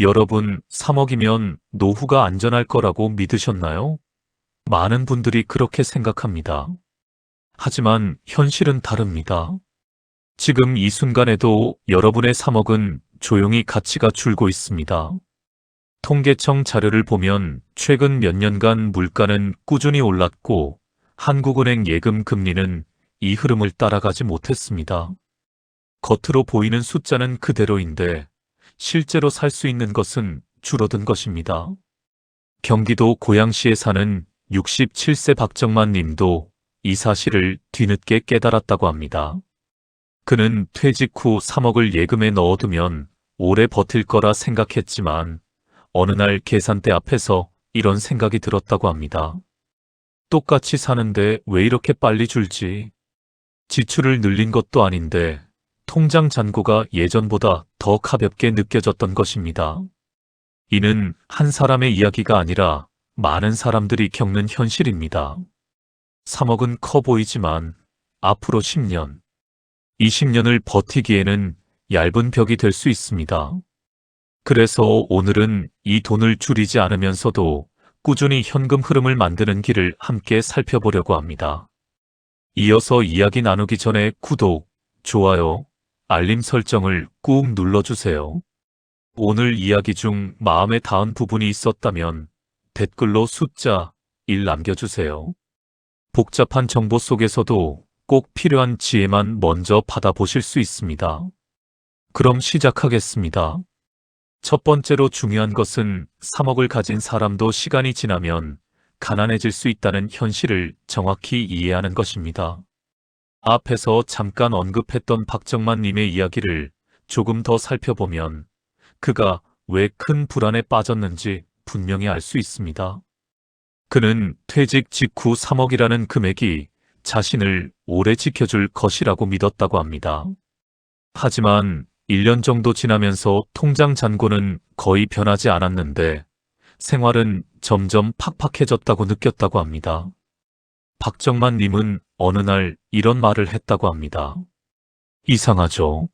여러분, 3억이면 노후가 안전할 거라고 믿으셨나요? 많은 분들이 그렇게 생각합니다. 하지만 현실은 다릅니다. 지금 이 순간에도 여러분의 3억은 조용히 가치가 줄고 있습니다. 통계청 자료를 보면 최근 몇 년간 물가는 꾸준히 올랐고 한국은행 예금 금리는 이 흐름을 따라가지 못했습니다. 겉으로 보이는 숫자는 그대로인데 실제로 살 수 있는 것은 줄어든 것입니다. 경기도 고양시에 사는 67세 박정만 님도 이 사실을 뒤늦게 깨달았다고 합니다. 그는 퇴직 후 3억을 예금에 넣어두면 오래 버틸 거라 생각했지만 어느 날 계산대 앞에서 이런 생각이 들었다고 합니다. 똑같이 사는데 왜 이렇게 빨리 줄지? 지출을 늘린 것도 아닌데 통장 잔고가 예전보다 더 가볍게 느껴졌던 것입니다. 이는 한 사람의 이야기가 아니라 많은 사람들이 겪는 현실입니다. 3억은 커 보이지만 앞으로 10년, 20년을 버티기에는 얇은 벽이 될 수 있습니다. 그래서 오늘은 이 돈을 줄이지 않으면서도 꾸준히 현금 흐름을 만드는 길을 함께 살펴보려고 합니다. 이어서 이야기 나누기 전에 구독, 좋아요, 알림 설정을 꾹 눌러주세요. 오늘 이야기 중 마음에 닿은 부분이 있었다면 댓글로 숫자 1 남겨주세요. 복잡한 정보 속에서도 꼭 필요한 지혜만 먼저 받아보실 수 있습니다. 그럼 시작하겠습니다. 첫 번째로 중요한 것은 3억을 가진 사람도 시간이 지나면 가난해질 수 있다는 현실을 정확히 이해하는 것입니다. 앞에서 잠깐 언급했던 박정만 님의 이야기를 조금 더 살펴보면 그가 왜 큰 불안에 빠졌는지 분명히 알 수 있습니다. 그는 퇴직 직후 3억이라는 금액이 자신을 오래 지켜줄 것이라고 믿었다고 합니다. 하지만 1년 정도 지나면서 통장 잔고는 거의 변하지 않았는데 생활은 점점 팍팍해졌다고 느꼈다고 합니다. 박정만 님은 어느 날 이런 말을 했다고 합니다. 이상하죠?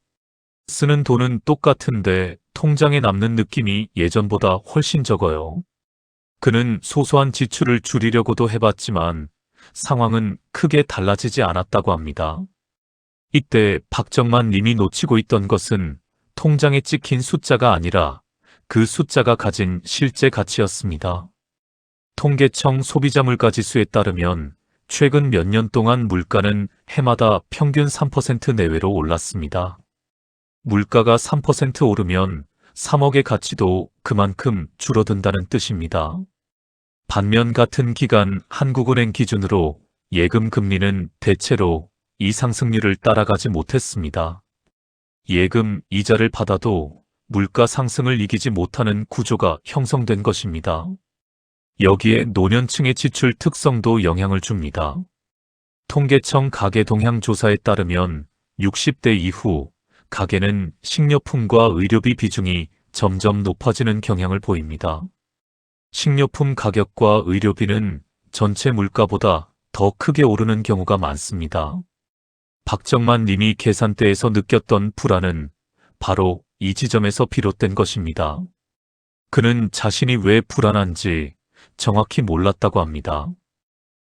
쓰는 돈은 똑같은데 통장에 남는 느낌이 예전보다 훨씬 적어요. 그는 소소한 지출을 줄이려고도 해봤지만 상황은 크게 달라지지 않았다고 합니다. 이때 박정만 님이 놓치고 있던 것은 통장에 찍힌 숫자가 아니라 그 숫자가 가진 실제 가치였습니다. 통계청 소비자물가지수에 따르면 최근 몇 년 동안 물가는 해마다 평균 3% 내외로 올랐습니다. 물가가 3% 오르면 3억의 가치도 그만큼 줄어든다는 뜻입니다. 반면 같은 기간 한국은행 기준으로 예금 금리는 대체로 이 상승률을 따라가지 못했습니다. 예금 이자를 받아도 물가 상승을 이기지 못하는 구조가 형성된 것입니다. 여기에 노년층의 지출 특성도 영향을 줍니다. 통계청 가계 동향 조사에 따르면 60대 이후 가계는 식료품과 의료비 비중이 점점 높아지는 경향을 보입니다. 식료품 가격과 의료비는 전체 물가보다 더 크게 오르는 경우가 많습니다. 박정만 님이 계산대에서 느꼈던 불안은 바로 이 지점에서 비롯된 것입니다. 그는 자신이 왜 불안한지 정확히 몰랐다고 합니다.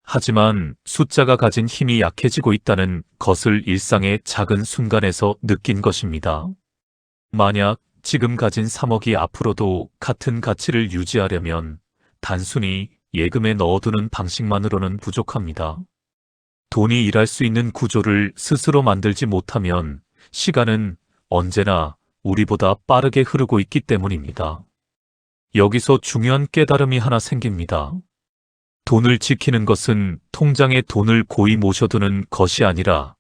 하지만 숫자가 가진 힘이 약해지고 있다는 것을 일상의 작은 순간에서 느낀 것입니다. 만약 지금 가진 3억이 앞으로도 같은 가치를 유지하려면 단순히 예금에 넣어두는 방식만으로는 부족합니다. 돈이 일할 수 있는 구조를 스스로 만들지 못하면 시간은 언제나 우리보다 빠르게 흐르고 있기 때문입니다. 여기서 중요한 깨달음이 하나 생깁니다. 돈을 지키는 것은 통장에 돈을 고이 모셔두는 것이 아니라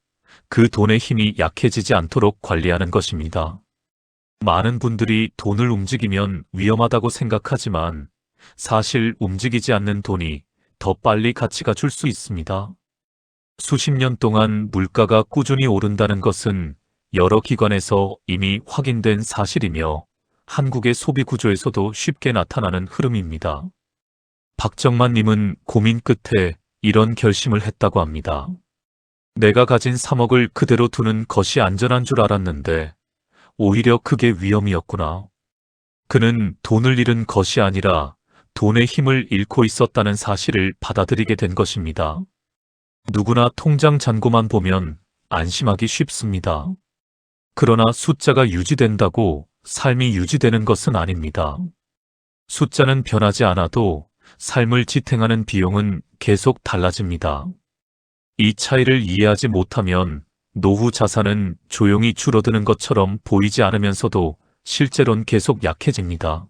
그 돈의 힘이 약해지지 않도록 관리하는 것입니다. 많은 분들이 돈을 움직이면 위험하다고 생각하지만 사실 움직이지 않는 돈이 더 빨리 가치가 줄 수 있습니다. 수십 년 동안 물가가 꾸준히 오른다는 것은 여러 기관에서 이미 확인된 사실이며 한국의 소비 구조에서도 쉽게 나타나는 흐름입니다. 박정만 님은 고민 끝에 이런 결심을 했다고 합니다. 내가 가진 3억을 그대로 두는 것이 안전한 줄 알았는데 오히려 그게 위험이었구나. 그는 돈을 잃은 것이 아니라 돈의 힘을 잃고 있었다는 사실을 받아들이게 된 것입니다. 누구나 통장 잔고만 보면 안심하기 쉽습니다. 그러나 숫자가 유지된다고 삶이 유지되는 것은 아닙니다. 숫자는 변하지 않아도 삶을 지탱하는 비용은 계속 달라집니다. 이 차이를 이해하지 못하면 노후 자산은 조용히 줄어드는 것처럼 보이지 않으면서도 실제로는 계속 약해집니다.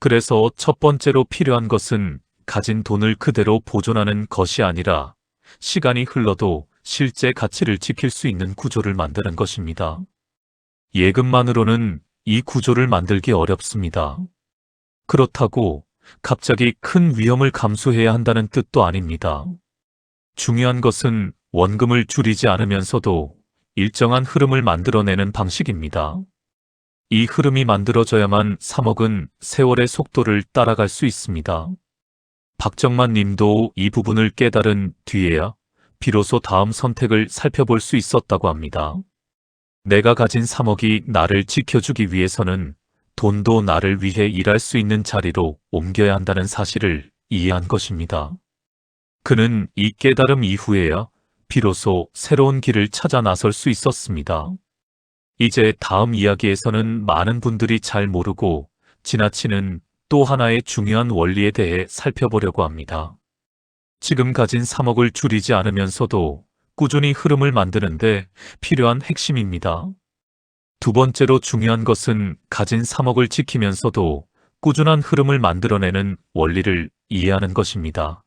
그래서 첫 번째로 필요한 것은 가진 돈을 그대로 보존하는 것이 아니라 시간이 흘러도 실제 가치를 지킬 수 있는 구조를 만드는 것입니다. 예금만으로는 이 구조를 만들기 어렵습니다. 그렇다고 갑자기 큰 위험을 감수해야 한다는 뜻도 아닙니다. 중요한 것은 원금을 줄이지 않으면서도 일정한 흐름을 만들어내는 방식입니다. 이 흐름이 만들어져야만 3억은 세월의 속도를 따라갈 수 있습니다. 박정만 님도 이 부분을 깨달은 뒤에야 비로소 다음 선택을 살펴볼 수 있었다고 합니다. 내가 가진 3억이 나를 지켜주기 위해서는 돈도 나를 위해 일할 수 있는 자리로 옮겨야 한다는 사실을 이해한 것입니다. 그는 이 깨달음 이후에야 비로소 새로운 길을 찾아 나설 수 있었습니다. 이제 다음 이야기에서는 많은 분들이 잘 모르고 지나치는 또 하나의 중요한 원리에 대해 살펴보려고 합니다. 지금 가진 3억을 줄이지 않으면서도 꾸준히 흐름을 만드는데 필요한 핵심입니다. 두 번째로 중요한 것은 가진 3억을 지키면서도 꾸준한 흐름을 만들어내는 원리를 이해하는 것입니다.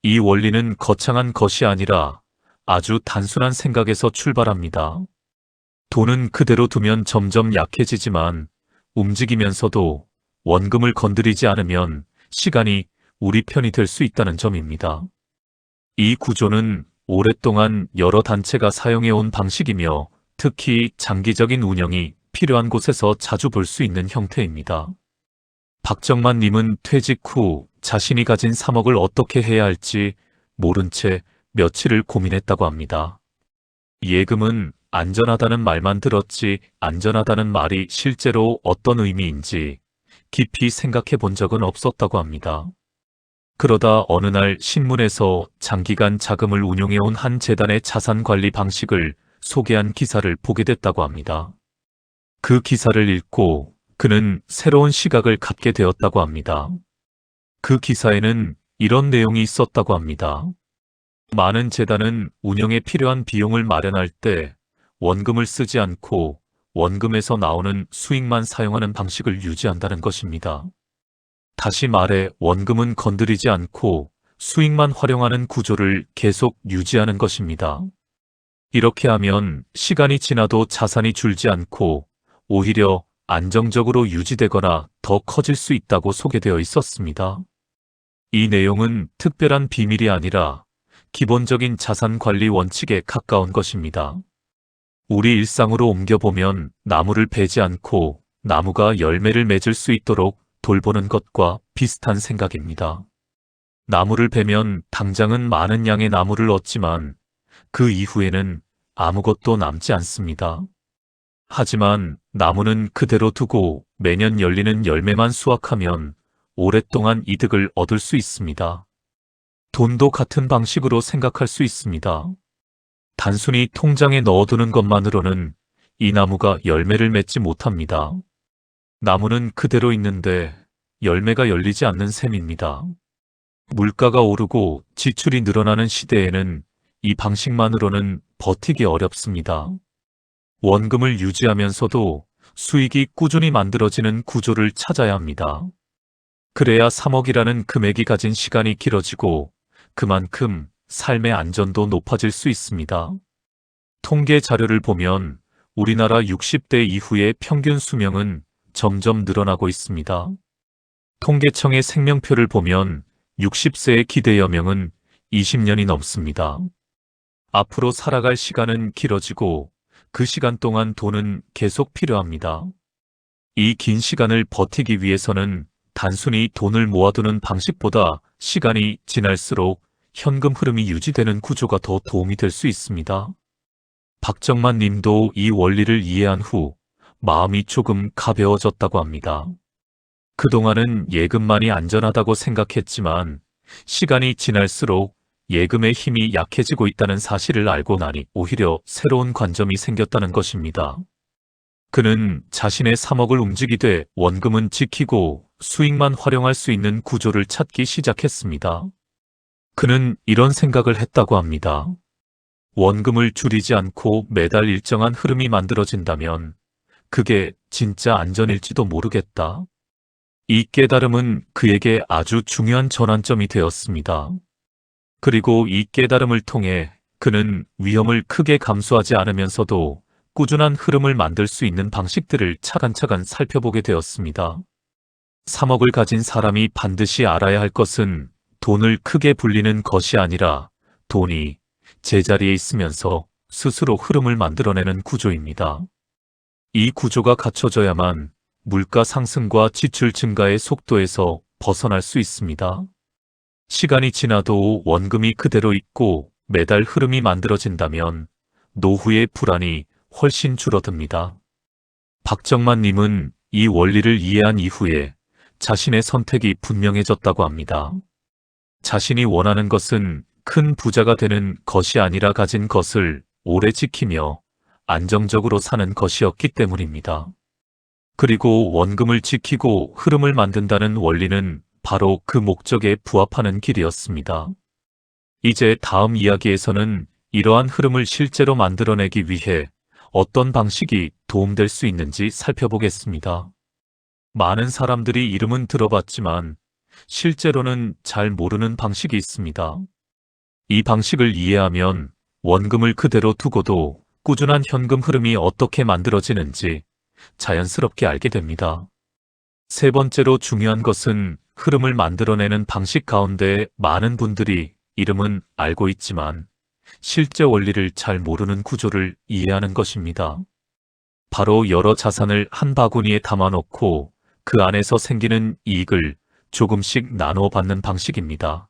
이 원리는 거창한 것이 아니라 아주 단순한 생각에서 출발합니다. 돈은 그대로 두면 점점 약해지지만 움직이면서도 원금을 건드리지 않으면 시간이 우리 편이 될 수 있다는 점입니다. 이 구조는 오랫동안 여러 단체가 사용해온 방식이며 특히 장기적인 운영이 필요한 곳에서 자주 볼 수 있는 형태입니다. 박정만 님은 퇴직 후 자신이 가진 3억을 어떻게 해야 할지 모른 채 며칠을 고민했다고 합니다. 예금은 안전하다는 말만 들었지 안전하다는 말이 실제로 어떤 의미인지 깊이 생각해 본 적은 없었다고 합니다. 그러다 어느 날 신문에서 장기간 자금을 운용해온 한 재단의 자산관리 방식을 소개한 기사를 보게 됐다고 합니다. 그 기사를 읽고 그는 새로운 시각을 갖게 되었다고 합니다. 그 기사에는 이런 내용이 있었다고 합니다. 많은 재단은 운영에 필요한 비용을 마련할 때 원금을 쓰지 않고 원금에서 나오는 수익만 사용하는 방식을 유지한다는 것입니다. 다시 말해 원금은 건드리지 않고 수익만 활용하는 구조를 계속 유지하는 것입니다. 이렇게 하면 시간이 지나도 자산이 줄지 않고 오히려 안정적으로 유지되거나 더 커질 수 있다고 소개되어 있었습니다. 이 내용은 특별한 비밀이 아니라 기본적인 자산 관리 원칙에 가까운 것입니다. 우리 일상으로 옮겨보면 나무를 베지 않고 나무가 열매를 맺을 수 있도록 돌보는 것과 비슷한 생각입니다. 나무를 베면 당장은 많은 양의 나무를 얻지만 그 이후에는 아무것도 남지 않습니다. 하지만 나무는 그대로 두고 매년 열리는 열매만 수확하면 오랫동안 이득을 얻을 수 있습니다. 돈도 같은 방식으로 생각할 수 있습니다. 단순히 통장에 넣어두는 것만으로는 이 나무가 열매를 맺지 못합니다. 나무는 그대로 있는데 열매가 열리지 않는 셈입니다. 물가가 오르고 지출이 늘어나는 시대에는 이 방식만으로는 버티기 어렵습니다. 원금을 유지하면서도 수익이 꾸준히 만들어지는 구조를 찾아야 합니다. 그래야 3억이라는 금액이 가진 시간이 길어지고 그만큼 삶의 안전도 높아질 수 있습니다. 통계 자료를 보면 우리나라 60대 이후의 평균 수명은 점점 늘어나고 있습니다. 통계청의 생명표를 보면 60세의 기대 여명은 20년이 넘습니다. 앞으로 살아갈 시간은 길어지고 그 시간 동안 돈은 계속 필요합니다. 이 긴 시간을 버티기 위해서는 단순히 돈을 모아두는 방식보다 시간이 지날수록 현금 흐름이 유지되는 구조가 더 도움이 될 수 있습니다. 박정만 님도 이 원리를 이해한 후 마음이 조금 가벼워졌다고 합니다. 그동안은 예금만이 안전하다고 생각했지만 시간이 지날수록 예금의 힘이 약해지고 있다는 사실을 알고 나니 오히려 새로운 관점이 생겼다는 것입니다. 그는 자신의 3억을 움직이되 원금은 지키고 수익만 활용할 수 있는 구조를 찾기 시작했습니다. 그는 이런 생각을 했다고 합니다. 원금을 줄이지 않고 매달 일정한 흐름이 만들어진다면 그게 진짜 안전일지도 모르겠다. 이 깨달음은 그에게 아주 중요한 전환점이 되었습니다. 그리고 이 깨달음을 통해 그는 위험을 크게 감수하지 않으면서도 꾸준한 흐름을 만들 수 있는 방식들을 차근차근 살펴보게 되었습니다. 3억을 가진 사람이 반드시 알아야 할 것은 돈을 크게 불리는 것이 아니라 돈이 제자리에 있으면서 스스로 흐름을 만들어내는 구조입니다. 이 구조가 갖춰져야만 물가 상승과 지출 증가의 속도에서 벗어날 수 있습니다. 시간이 지나도 원금이 그대로 있고 매달 흐름이 만들어진다면 노후의 불안이 훨씬 줄어듭니다. 박정만 님은 이 원리를 이해한 이후에 자신의 선택이 분명해졌다고 합니다. 자신이 원하는 것은 큰 부자가 되는 것이 아니라 가진 것을 오래 지키며 안정적으로 사는 것이었기 때문입니다. 그리고 원금을 지키고 흐름을 만든다는 원리는 바로 그 목적에 부합하는 길이었습니다. 이제 다음 이야기에서는 이러한 흐름을 실제로 만들어내기 위해 어떤 방식이 도움될 수 있는지 살펴보겠습니다. 많은 사람들이 이름은 들어봤지만 실제로는 잘 모르는 방식이 있습니다. 이 방식을 이해하면 원금을 그대로 두고도 꾸준한 현금 흐름이 어떻게 만들어지는지 자연스럽게 알게 됩니다. 세 번째로 중요한 것은 흐름을 만들어내는 방식 가운데 많은 분들이 이름은 알고 있지만 실제 원리를 잘 모르는 구조를 이해하는 것입니다. 바로 여러 자산을 한 바구니에 담아놓고 그 안에서 생기는 이익을 조금씩 나누어 받는 방식입니다.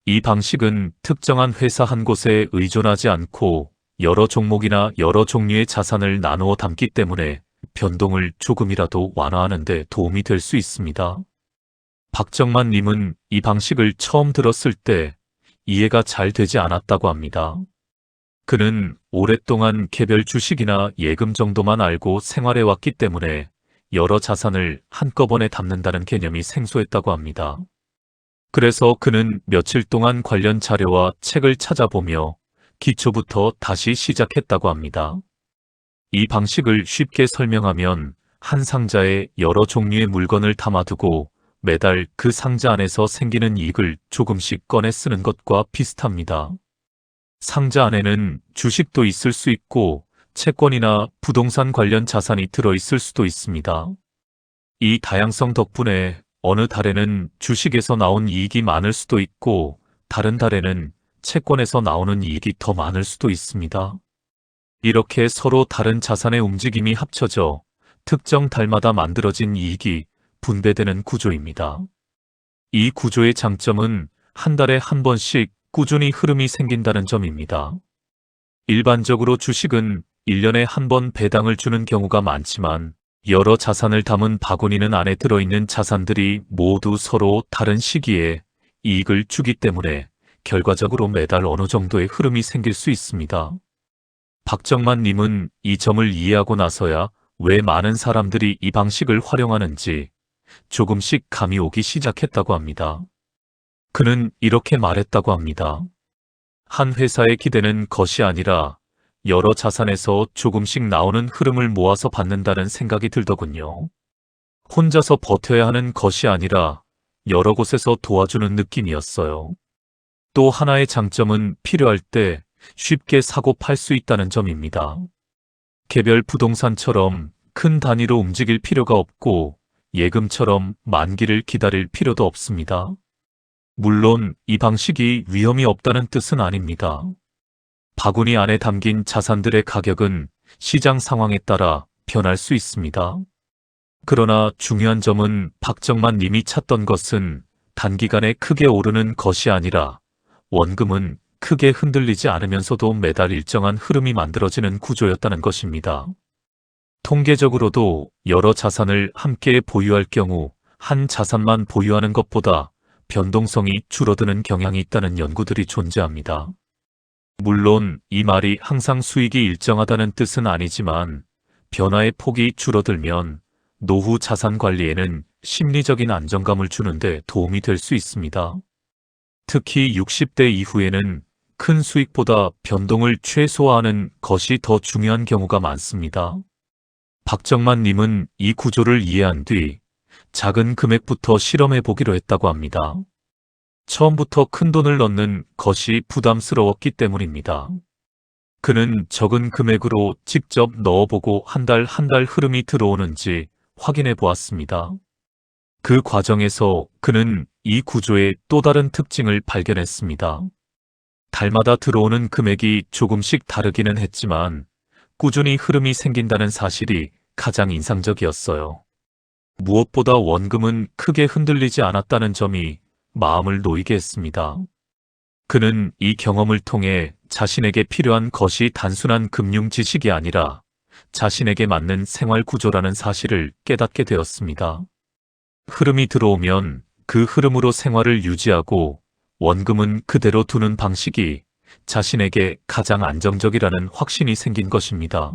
이 방식은 특정한 회사 한 곳에 의존하지 않고 여러 종목이나 여러 종류의 자산을 나누어 담기 때문에 변동을 조금이라도 완화하는 데 도움이 될 수 있습니다. 박정만 님은 이 방식을 처음 들었을 때 이해가 잘 되지 않았다고 합니다. 그는 오랫동안 개별 주식이나 예금 정도만 알고 생활해 왔기 때문에 여러 자산을 한꺼번에 담는다는 개념이 생소했다고 합니다. 그래서 그는 며칠 동안 관련 자료와 책을 찾아보며 기초부터 다시 시작했다고 합니다. 이 방식을 쉽게 설명하면 한 상자에 여러 종류의 물건을 담아두고 매달 그 상자 안에서 생기는 이익을 조금씩 꺼내 쓰는 것과 비슷합니다. 상자 안에는 주식도 있을 수 있고 채권이나 부동산 관련 자산이 들어있을 수도 있습니다. 이 다양성 덕분에 어느 달에는 주식에서 나온 이익이 많을 수도 있고 다른 달에는 채권에서 나오는 이익이 더 많을 수도 있습니다. 이렇게 서로 다른 자산의 움직임이 합쳐져 특정 달마다 만들어진 이익이 분배되는 구조입니다. 이 구조의 장점은 한 달에 한 번씩 꾸준히 흐름이 생긴다는 점입니다. 일반적으로 주식은 1년에 한 번 배당을 주는 경우가 많지만 여러 자산을 담은 바구니는 안에 들어있는 자산들이 모두 서로 다른 시기에 이익을 주기 때문에 결과적으로 매달 어느 정도의 흐름이 생길 수 있습니다. 박정만 님은 이 점을 이해하고 나서야 왜 많은 사람들이 이 방식을 활용하는지 조금씩 감이 오기 시작했다고 합니다. 그는 이렇게 말했다고 합니다. 한 회사의 기대는 것이 아니라 여러 자산에서 조금씩 나오는 흐름을 모아서 받는다는 생각이 들더군요. 혼자서 버텨야 하는 것이 아니라 여러 곳에서 도와주는 느낌이었어요. 또 하나의 장점은 필요할 때 쉽게 사고 팔 수 있다는 점입니다. 개별 부동산처럼 큰 단위로 움직일 필요가 없고 예금처럼 만기를 기다릴 필요도 없습니다. 물론 이 방식이 위험이 없다는 뜻은 아닙니다. 바구니 안에 담긴 자산들의 가격은 시장 상황에 따라 변할 수 있습니다. 그러나 중요한 점은 박정만 님이 찾던 것은 단기간에 크게 오르는 것이 아니라 원금은 크게 흔들리지 않으면서도 매달 일정한 흐름이 만들어지는 구조였다는 것입니다. 통계적으로도 여러 자산을 함께 보유할 경우 한 자산만 보유하는 것보다 변동성이 줄어드는 경향이 있다는 연구들이 존재합니다. 물론 이 말이 항상 수익이 일정하다는 뜻은 아니지만 변화의 폭이 줄어들면 노후 자산 관리에는 심리적인 안정감을 주는데 도움이 될 수 있습니다. 특히 60대 이후에는 큰 수익보다 변동을 최소화하는 것이 더 중요한 경우가 많습니다. 박정만 님은 이 구조를 이해한 뒤 작은 금액부터 실험해 보기로 했다고 합니다. 처음부터 큰 돈을 넣는 것이 부담스러웠기 때문입니다. 그는 적은 금액으로 직접 넣어보고 한 달 흐름이 들어오는지 확인해 보았습니다. 그 과정에서 그는 이 구조의 또 다른 특징을 발견했습니다. 달마다 들어오는 금액이 조금씩 다르기는 했지만 꾸준히 흐름이 생긴다는 사실이 가장 인상적이었어요. 무엇보다 원금은 크게 흔들리지 않았다는 점이 마음을 놓이게 했습니다. 그는 이 경험을 통해 자신에게 필요한 것이 단순한 금융 지식이 아니라 자신에게 맞는 생활 구조라는 사실을 깨닫게 되었습니다. 흐름이 들어오면 그 흐름으로 생활을 유지하고 원금은 그대로 두는 방식이 자신에게 가장 안정적이라는 확신이 생긴 것입니다.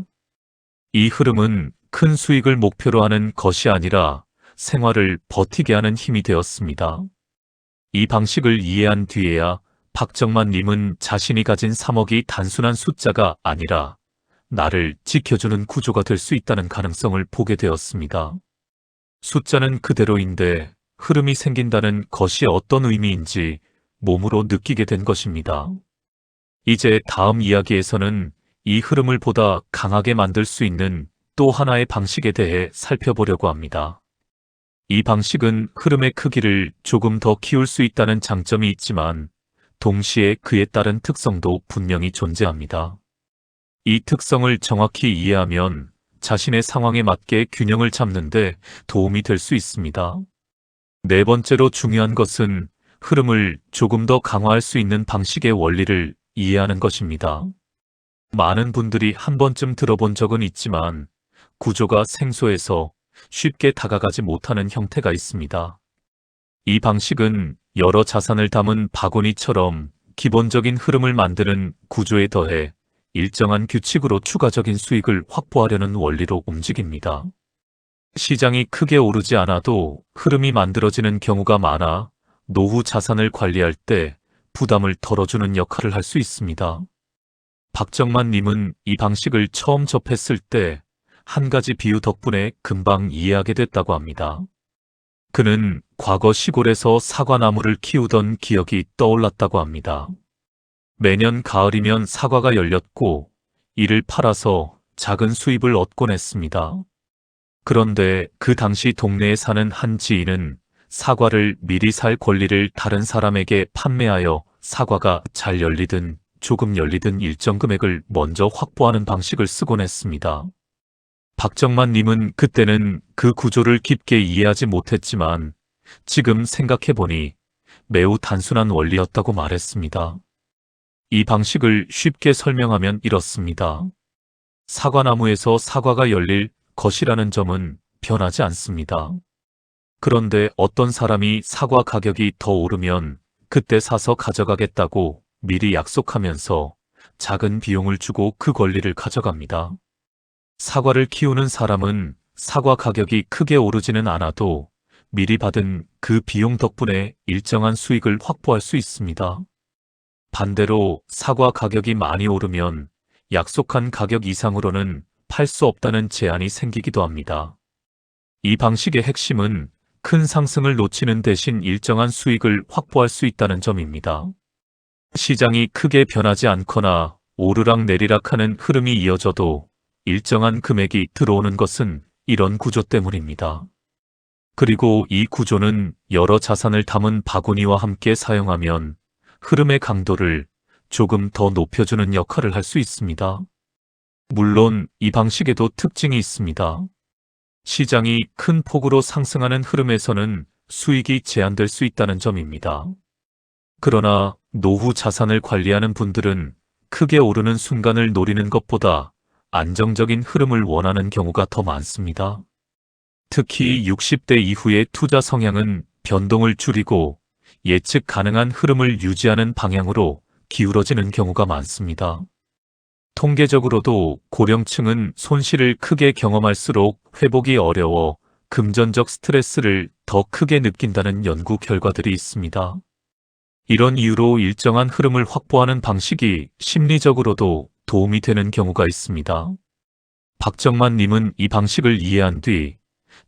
이 흐름은 큰 수익을 목표로 하는 것이 아니라 생활을 버티게 하는 힘이 되었습니다. 이 방식을 이해한 뒤에야 박정만 님은 자신이 가진 3억이 단순한 숫자가 아니라 나를 지켜주는 구조가 될 수 있다는 가능성을 보게 되었습니다. 숫자는 그대로인데 흐름이 생긴다는 것이 어떤 의미인지 몸으로 느끼게 된 것입니다. 이제 다음 이야기에서는 이 흐름을 보다 강하게 만들 수 있는 또 하나의 방식에 대해 살펴보려고 합니다. 이 방식은 흐름의 크기를 조금 더 키울 수 있다는 장점이 있지만 동시에 그에 따른 특성도 분명히 존재합니다. 이 특성을 정확히 이해하면 자신의 상황에 맞게 균형을 잡는데 도움이 될 수 있습니다. 네 번째로 중요한 것은 흐름을 조금 더 강화할 수 있는 방식의 원리를 이해하는 것입니다. 많은 분들이 한 번쯤 들어본 적은 있지만 구조가 생소해서 쉽게 다가가지 못하는 형태가 있습니다. 이 방식은 여러 자산을 담은 바구니처럼 기본적인 흐름을 만드는 구조에 더해 일정한 규칙으로 추가적인 수익을 확보하려는 원리로 움직입니다. 시장이 크게 오르지 않아도 흐름이 만들어지는 경우가 많아 노후 자산을 관리할 때 부담을 덜어주는 역할을 할 수 있습니다. 박정만 님은 이 방식을 처음 접했을 때 한 가지 비유 덕분에 금방 이해하게 됐다고 합니다. 그는 과거 시골에서 사과나무를 키우던 기억이 떠올랐다고 합니다. 매년 가을이면 사과가 열렸고 이를 팔아서 작은 수입을 얻곤 했습니다. 그런데 그 당시 동네에 사는 한 지인은 사과를 미리 살 권리를 다른 사람에게 판매하여 사과가 잘 열리든 조금 열리든 일정 금액을 먼저 확보하는 방식을 쓰곤 했습니다. 박정만 님은 그때는 그 구조를 깊게 이해하지 못했지만 지금 생각해보니 매우 단순한 원리였다고 말했습니다. 이 방식을 쉽게 설명하면 이렇습니다. 사과나무에서 사과가 열릴 것이라는 점은 변하지 않습니다. 그런데 어떤 사람이 사과 가격이 더 오르면 그때 사서 가져가겠다고 미리 약속하면서 작은 비용을 주고 그 권리를 가져갑니다. 사과를 키우는 사람은 사과 가격이 크게 오르지는 않아도 미리 받은 그 비용 덕분에 일정한 수익을 확보할 수 있습니다. 반대로 사과 가격이 많이 오르면 약속한 가격 이상으로는 팔 수 없다는 제한이 생기기도 합니다. 이 방식의 핵심은 큰 상승을 놓치는 대신 일정한 수익을 확보할 수 있다는 점입니다. 시장이 크게 변하지 않거나 오르락내리락하는 흐름이 이어져도 일정한 금액이 들어오는 것은 이런 구조 때문입니다. 그리고 이 구조는 여러 자산을 담은 바구니와 함께 사용하면 흐름의 강도를 조금 더 높여주는 역할을 할 수 있습니다. 물론 이 방식에도 특징이 있습니다. 시장이 큰 폭으로 상승하는 흐름에서는 수익이 제한될 수 있다는 점입니다. 그러나 노후 자산을 관리하는 분들은 크게 오르는 순간을 노리는 것보다 안정적인 흐름을 원하는 경우가 더 많습니다. 특히 60대 이후의 투자 성향은 변동을 줄이고 예측 가능한 흐름을 유지하는 방향으로 기울어지는 경우가 많습니다. 통계적으로도 고령층은 손실을 크게 경험할수록 회복이 어려워 금전적 스트레스를 더 크게 느낀다는 연구 결과들이 있습니다. 이런 이유로 일정한 흐름을 확보하는 방식이 심리적으로도 도움이 되는 경우가 있습니다. 박정만 님은 이 방식을 이해한 뒤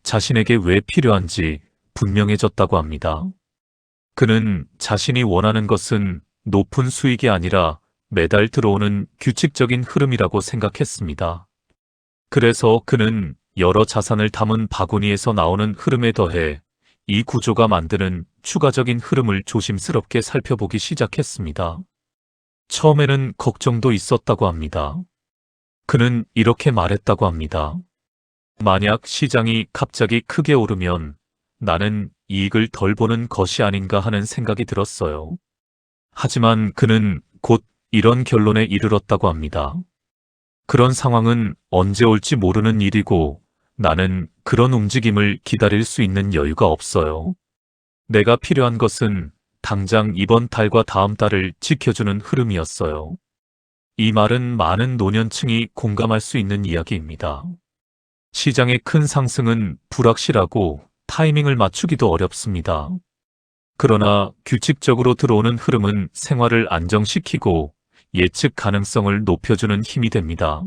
자신에게 왜 필요한지 분명해졌다고 합니다. 그는 자신이 원하는 것은 높은 수익이 아니라 매달 들어오는 규칙적인 흐름이라고 생각했습니다. 그래서 그는 여러 자산을 담은 바구니에서 나오는 흐름에 더해 이 구조가 만드는 추가적인 흐름을 조심스럽게 살펴보기 시작했습니다. 처음에는 걱정도 있었다고 합니다. 그는 이렇게 말했다고 합니다. 만약 시장이 갑자기 크게 오르면 나는 이익을 덜 보는 것이 아닌가 하는 생각이 들었어요. 하지만 그는 곧 이런 결론에 이르렀다고 합니다. 그런 상황은 언제 올지 모르는 일이고 나는 그런 움직임을 기다릴 수 있는 여유가 없어요. 내가 필요한 것은 당장 이번 달과 다음 달을 지켜주는 흐름이었어요. 이 말은 많은 노년층이 공감할 수 있는 이야기입니다. 시장의 큰 상승은 불확실하고 타이밍을 맞추기도 어렵습니다. 그러나 규칙적으로 들어오는 흐름은 생활을 안정시키고 예측 가능성을 높여주는 힘이 됩니다.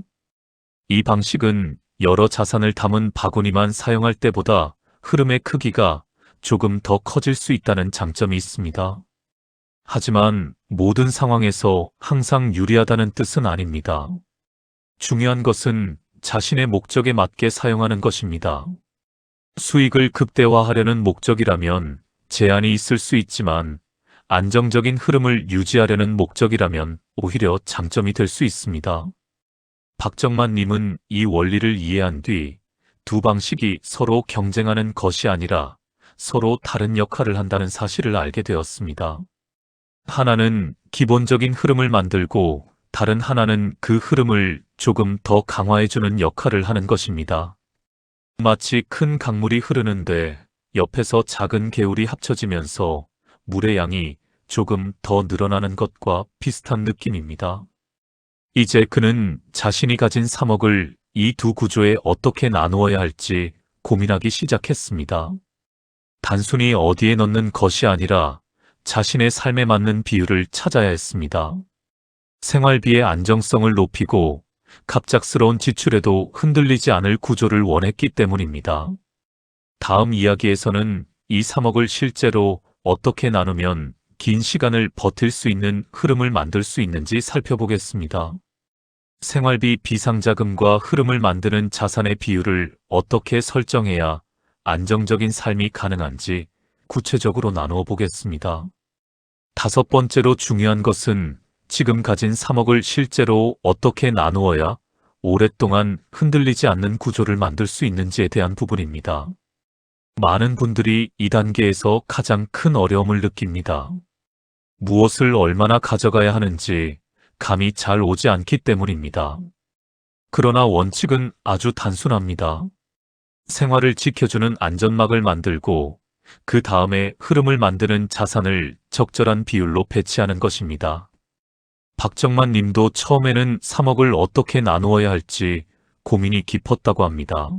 이 방식은 여러 자산을 담은 바구니만 사용할 때보다 흐름의 크기가 조금 더 커질 수 있다는 장점이 있습니다. 하지만 모든 상황에서 항상 유리하다는 뜻은 아닙니다. 중요한 것은 자신의 목적에 맞게 사용하는 것입니다. 수익을 극대화하려는 목적이라면 제한이 있을 수 있지만 안정적인 흐름을 유지하려는 목적이라면 오히려 장점이 될 수 있습니다. 박정만 님은 이 원리를 이해한 뒤 두 방식이 서로 경쟁하는 것이 아니라 서로 다른 역할을 한다는 사실을 알게 되었습니다. 하나는 기본적인 흐름을 만들고 다른 하나는 그 흐름을 조금 더 강화해주는 역할을 하는 것입니다. 마치 큰 강물이 흐르는데 옆에서 작은 개울이 합쳐지면서 물의 양이 조금 더 늘어나는 것과 비슷한 느낌입니다. 이제 그는 자신이 가진 3억을 이 두 구조에 어떻게 나누어야 할지 고민하기 시작했습니다. 단순히 어디에 넣는 것이 아니라 자신의 삶에 맞는 비율을 찾아야 했습니다. 생활비의 안정성을 높이고 갑작스러운 지출에도 흔들리지 않을 구조를 원했기 때문입니다. 다음 이야기에서는 이 3억을 실제로 어떻게 나누면 긴 시간을 버틸 수 있는 흐름을 만들 수 있는지 살펴보겠습니다. 생활비 비상자금과 흐름을 만드는 자산의 비율을 어떻게 설정해야 안정적인 삶이 가능한지 구체적으로 나누어 보겠습니다. 다섯 번째로 중요한 것은 지금 가진 3억을 실제로 어떻게 나누어야 오랫동안 흔들리지 않는 구조를 만들 수 있는지에 대한 부분입니다. 많은 분들이 이 단계에서 가장 큰 어려움을 느낍니다. 무엇을 얼마나 가져가야 하는지 감이 잘 오지 않기 때문입니다. 그러나 원칙은 아주 단순합니다. 생활을 지켜주는 안전막을 만들고 그 다음에 흐름을 만드는 자산을 적절한 비율로 배치하는 것입니다. 박정만 님도 처음에는 3억을 어떻게 나누어야 할지 고민이 깊었다고 합니다.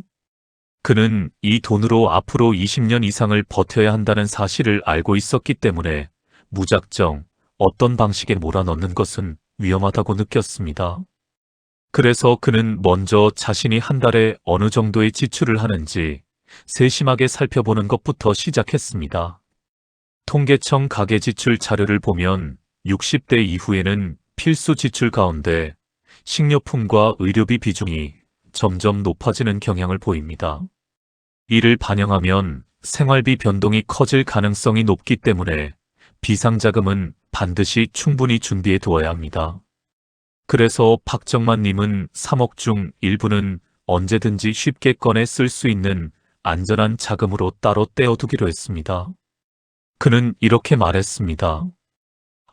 그는 이 돈으로 앞으로 20년 이상을 버텨야 한다는 사실을 알고 있었기 때문에 무작정 어떤 방식에 몰아넣는 것은 위험하다고 느꼈습니다. 그래서 그는 먼저 자신이 한 달에 어느 정도의 지출을 하는지 세심하게 살펴보는 것부터 시작했습니다. 통계청 가계지출 자료를 보면 60대 이후에는 필수 지출 가운데 식료품과 의료비 비중이 점점 높아지는 경향을 보입니다. 이를 반영하면 생활비 변동이 커질 가능성이 높기 때문에 비상자금은 반드시 충분히 준비해 두어야 합니다. 그래서 박정만 님은 3억 중 일부는 언제든지 쉽게 꺼내 쓸 수 있는 안전한 자금으로 따로 떼어두기로 했습니다. 그는 이렇게 말했습니다.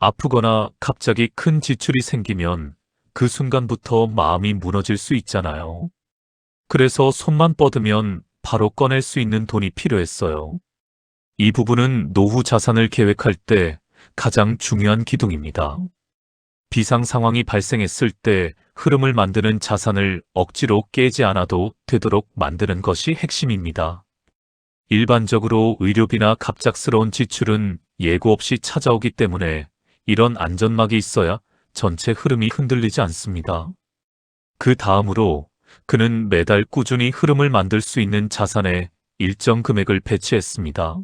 아프거나 갑자기 큰 지출이 생기면 그 순간부터 마음이 무너질 수 있잖아요. 그래서 손만 뻗으면 바로 꺼낼 수 있는 돈이 필요했어요. 이 부분은 노후 자산을 계획할 때 가장 중요한 기둥입니다. 비상 상황이 발생했을 때 흐름을 만드는 자산을 억지로 깨지 않아도 되도록 만드는 것이 핵심입니다. 일반적으로 의료비나 갑작스러운 지출은 예고 없이 찾아오기 때문에 이런 안전막이 있어야 전체 흐름이 흔들리지 않습니다. 그 다음으로 그는 매달 꾸준히 흐름을 만들 수 있는 자산에 일정 금액을 배치했습니다.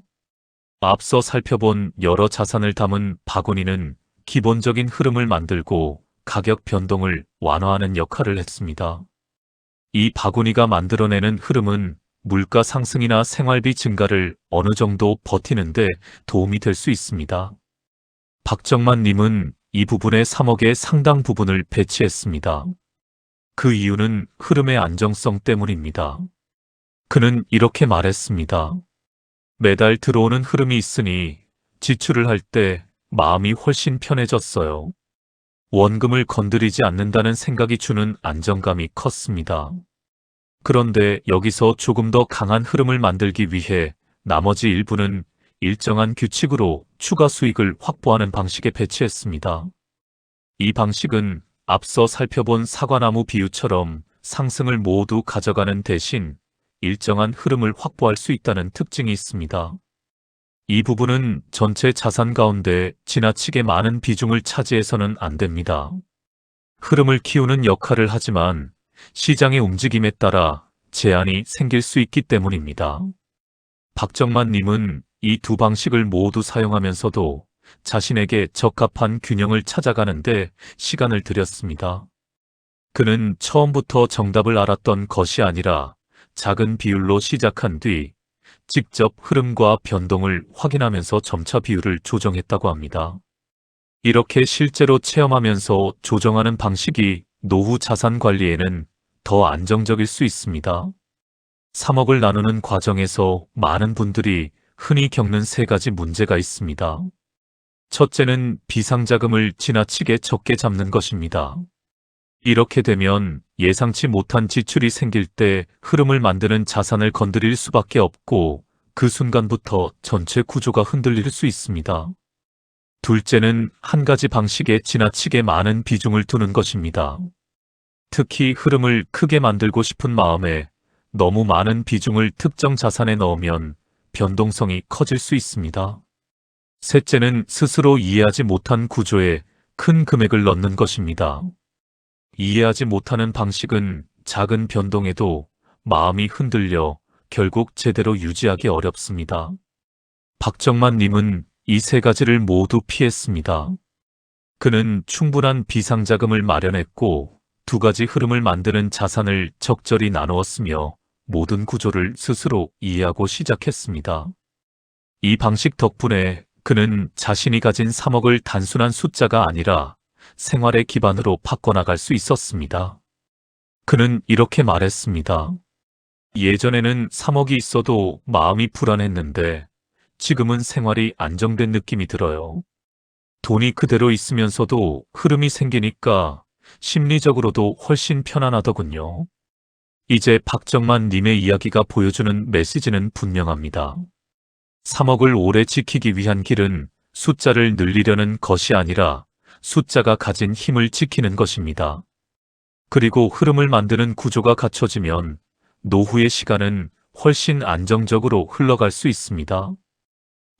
앞서 살펴본 여러 자산을 담은 바구니는 기본적인 흐름을 만들고 가격 변동을 완화하는 역할을 했습니다. 이 바구니가 만들어내는 흐름은 물가 상승이나 생활비 증가를 어느 정도 버티는데 도움이 될 수 있습니다. 박정만 님은 이 부분에 3억의 상당 부분을 배치했습니다. 그 이유는 흐름의 안정성 때문입니다. 그는 이렇게 말했습니다. 매달 들어오는 흐름이 있으니 지출을 할 때 마음이 훨씬 편해졌어요. 원금을 건드리지 않는다는 생각이 주는 안정감이 컸습니다. 그런데 여기서 조금 더 강한 흐름을 만들기 위해 나머지 일부는 일정한 규칙으로 추가 수익을 확보하는 방식에 배치했습니다. 이 방식은 앞서 살펴본 사과나무 비유처럼 상승을 모두 가져가는 대신 일정한 흐름을 확보할 수 있다는 특징이 있습니다. 이 부분은 전체 자산 가운데 지나치게 많은 비중을 차지해서는 안 됩니다. 흐름을 키우는 역할을 하지만 시장의 움직임에 따라 제한이 생길 수 있기 때문입니다. 박정만 님은 이 두 방식을 모두 사용하면서도 자신에게 적합한 균형을 찾아가는데 시간을 들였습니다. 그는 처음부터 정답을 알았던 것이 아니라 작은 비율로 시작한 뒤 직접 흐름과 변동을 확인하면서 점차 비율을 조정했다고 합니다. 이렇게 실제로 체험하면서 조정하는 방식이 노후 자산 관리에는 더 안정적일 수 있습니다. 3억을 나누는 과정에서 많은 분들이 흔히 겪는 세 가지 문제가 있습니다. 첫째는 비상자금을 지나치게 적게 잡는 것입니다. 이렇게 되면 예상치 못한 지출이 생길 때 흐름을 만드는 자산을 건드릴 수밖에 없고 그 순간부터 전체 구조가 흔들릴 수 있습니다. 둘째는 한 가지 방식에 지나치게 많은 비중을 두는 것입니다. 특히 흐름을 크게 만들고 싶은 마음에 너무 많은 비중을 특정 자산에 넣으면 변동성이 커질 수 있습니다. 셋째는 스스로 이해하지 못한 구조에 큰 금액을 넣는 것입니다. 이해하지 못하는 방식은 작은 변동에도 마음이 흔들려 결국 제대로 유지하기 어렵습니다. 박정만 님은 이 세 가지를 모두 피했습니다. 그는 충분한 비상자금을 마련했고 두 가지 흐름을 만드는 자산을 적절히 나누었으며 모든 구조를 스스로 이해하고 시작했습니다. 이 방식 덕분에 그는 자신이 가진 3억을 단순한 숫자가 아니라 생활의 기반으로 바꿔나갈 수 있었습니다. 그는 이렇게 말했습니다. 예전에는 3억이 있어도 마음이 불안했는데 지금은 생활이 안정된 느낌이 들어요. 돈이 그대로 있으면서도 흐름이 생기니까 심리적으로도 훨씬 편안하더군요. 이제 박정만 님의 이야기가 보여주는 메시지는 분명합니다. 3억을 오래 지키기 위한 길은 숫자를 늘리려는 것이 아니라 숫자가 가진 힘을 지키는 것입니다. 그리고 흐름을 만드는 구조가 갖춰지면 노후의 시간은 훨씬 안정적으로 흘러갈 수 있습니다.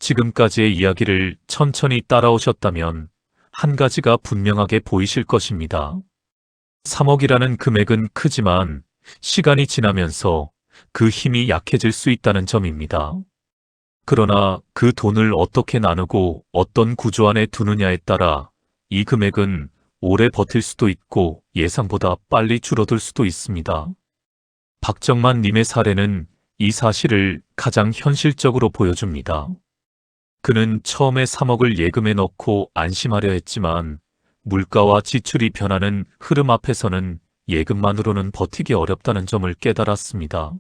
지금까지의 이야기를 천천히 따라오셨다면 한 가지가 분명하게 보이실 것입니다. 3억이라는 금액은 크지만 시간이 지나면서 그 힘이 약해질 수 있다는 점입니다. 그러나 그 돈을 어떻게 나누고 어떤 구조 안에 두느냐에 따라 이 금액은 오래 버틸 수도 있고 예상보다 빨리 줄어들 수도 있습니다. 박정만 님의 사례는 이 사실을 가장 현실적으로 보여줍니다. 그는 처음에 3억을 예금에 넣고 안심하려 했지만 물가와 지출이 변하는 흐름 앞에서는 예금만으로는 버티기 어렵다는 점을 깨달았습니다.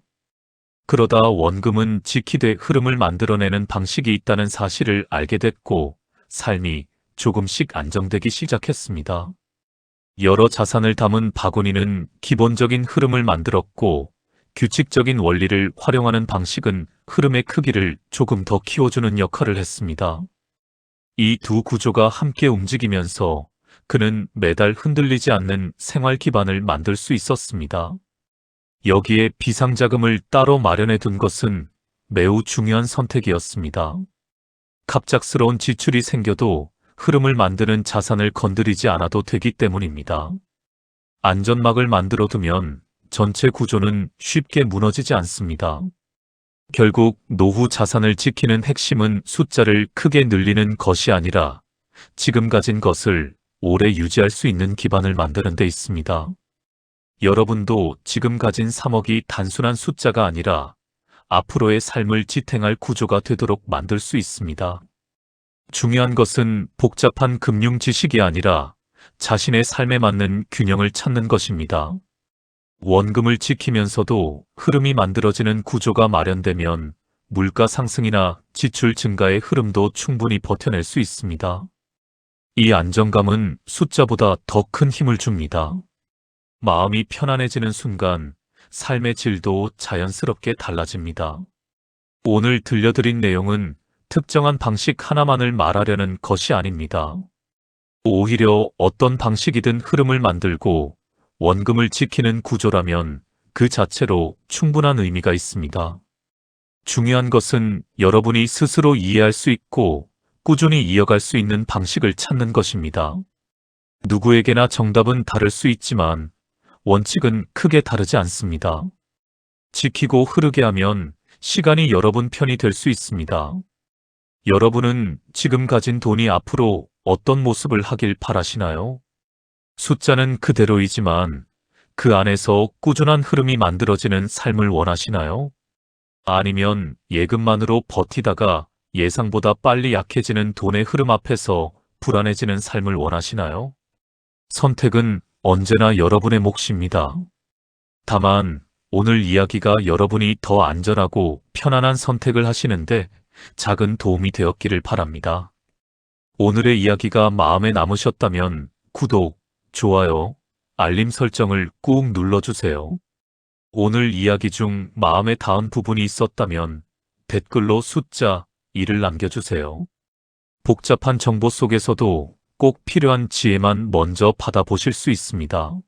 그러다 원금은 지키되 흐름을 만들어내는 방식이 있다는 사실을 알게 됐고 삶이 조금씩 안정되기 시작했습니다. 여러 자산을 담은 바구니는 기본적인 흐름을 만들었고, 규칙적인 원리를 활용하는 방식은 흐름의 크기를 조금 더 키워주는 역할을 했습니다. 이 두 구조가 함께 움직이면서 그는 매달 흔들리지 않는 생활 기반을 만들 수 있었습니다. 여기에 비상자금을 따로 마련해 둔 것은 매우 중요한 선택이었습니다. 갑작스러운 지출이 생겨도 흐름을 만드는 자산을 건드리지 않아도 되기 때문입니다. 안전막을 만들어 두면 전체 구조는 쉽게 무너지지 않습니다. 결국 노후 자산을 지키는 핵심은 숫자를 크게 늘리는 것이 아니라 지금 가진 것을 오래 유지할 수 있는 기반을 만드는 데 있습니다. 여러분도 지금 가진 3억이 단순한 숫자가 아니라 앞으로의 삶을 지탱할 구조가 되도록 만들 수 있습니다. 중요한 것은 복잡한 금융 지식이 아니라 자신의 삶에 맞는 균형을 찾는 것입니다. 원금을 지키면서도 흐름이 만들어지는 구조가 마련되면 물가 상승이나 지출 증가의 흐름도 충분히 버텨낼 수 있습니다. 이 안정감은 숫자보다 더 큰 힘을 줍니다. 마음이 편안해지는 순간 삶의 질도 자연스럽게 달라집니다. 오늘 들려드린 내용은 특정한 방식 하나만을 말하려는 것이 아닙니다. 오히려 어떤 방식이든 흐름을 만들고 원금을 지키는 구조라면 그 자체로 충분한 의미가 있습니다. 중요한 것은 여러분이 스스로 이해할 수 있고 꾸준히 이어갈 수 있는 방식을 찾는 것입니다. 누구에게나 정답은 다를 수 있지만 원칙은 크게 다르지 않습니다. 지키고 흐르게 하면 시간이 여러분 편이 될 수 있습니다. 여러분은 지금 가진 돈이 앞으로 어떤 모습을 하길 바라시나요? 숫자는 그대로이지만 그 안에서 꾸준한 흐름이 만들어지는 삶을 원하시나요? 아니면 예금만으로 버티다가 예상보다 빨리 약해지는 돈의 흐름 앞에서 불안해지는 삶을 원하시나요? 선택은 언제나 여러분의 몫입니다. 다만 오늘 이야기가 여러분이 더 안전하고 편안한 선택을 하시는데 작은 도움이 되었기를 바랍니다. 오늘의 이야기가 마음에 남으셨다면 구독, 좋아요, 알림 설정을 꾹 눌러주세요. 오늘 이야기 중 마음에 닿은 부분이 있었다면 댓글로 숫자 1을 남겨주세요. 복잡한 정보 속에서도 꼭 필요한 지혜만 먼저 받아보실 수 있습니다.